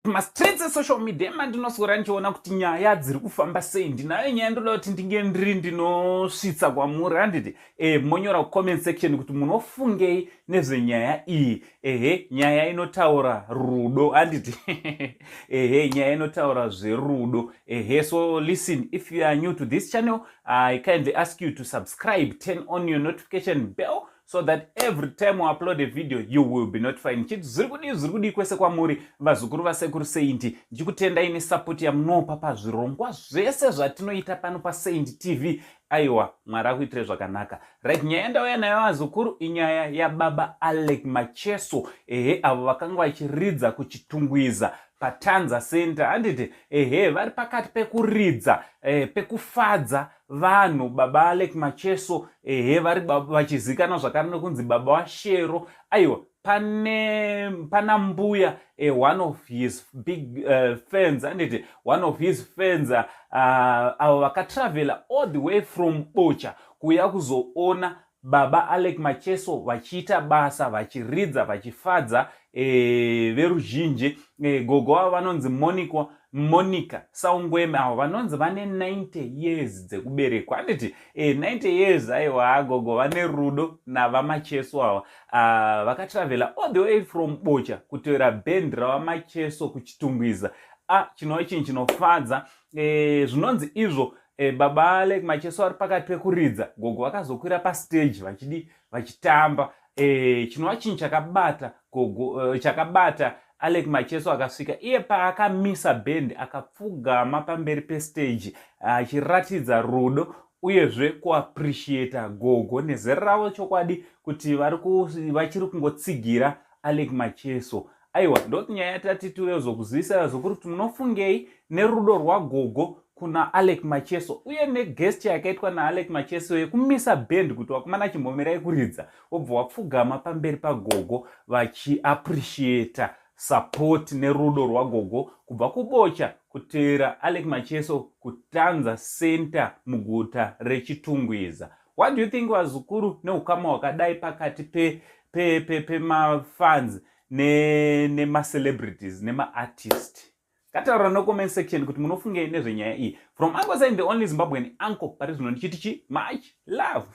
Mastreets esocial media mandinoswera ndichiona kuti nyaya dziri kufamba sei. Ndinayo nyaya ndoda kuti ndinge ndiri ndinosvitsa kwamuri. Handiti monyora comment section kuti munofungei nezvenyaya iyi. Nyaya inotaura rudo. Handiti nyaya inotaura zverudo. So listen, if you are new to this channel, I kindly ask you to subscribe, turn on your notification bell, so that every time we upload a video you will be notified. Nchiti zvirikudi kwese kwamuri vazukuru vasekuru Saint, ndichikutendai nesupport yamunopa pazvirongwa zvese zvatinoita pano paSaint TV. Aiwa, Mwari akuitire zvakanaka. Right, nyaya ndauya nayo vazukuru inyaya yababa Alec Macheso. Avo vakanga vachiridza kuchitungwiza paTanza Center. Handiti vari pakati pekuridza pekufadza vanhu baba Alec Macheso. Vari vachizikanwa zvakare nokunzi baba waShero. Aiwa, pana mbuya one of his big fans. Handiti one of his fans avo vakatravela all the way from Bocha kuya kuzoona baba Alec Macheso vachiita basa, vachiridza, vachifadza veruzhinji. Gogo wavo vanonzi Monica Saungweme, avo vanonzi vane 90 years dzekuberekwa. Handiti 90 years. Aiwa, gogo vane rudo navamacheso ava. Vakatravela all the way from Bocha kutora band ravamacheso kuchitungwiza. Chinova chinhu chinofadza. Zvinonzi izvo baba Alec Macheso ari pakati pekuridza, gogo vakazokwira pastage vachitamba. Chinova chinhu chakabata gogo, chakabata Alec Macheso akasvika iye paakamisa band akapfugama pamberi pestage achiratidza rudo uyezve kuappreciata gogo nezera ravo chokwadi kuti vachiri kungotsigira Alec Macheso. Aiwa, ndoti nyaya yatatiture zokuzivisa zokuri kuti munofungei nerudo rwagogo kuna Alec Macheso uye neguest yakaitwa naAlec Macheso yekumisa band kuti wakomana chimbomerai kuridza wobva wapfugama pamberi pagogo vachiappreciata support nerudo rwagogo kubva kuBocha kutera Alec Macheso kuTanza Center muguta rechitungwiza. What do you think vazukuru neukama hwakadai pakati pemafans nema-celebrities nema-artist? Kataura no comment section kuti munofungei nezvenyaya iyi. From Uncle Saint, the only Zimbabwean uncle, parizvino ndichitichi much love.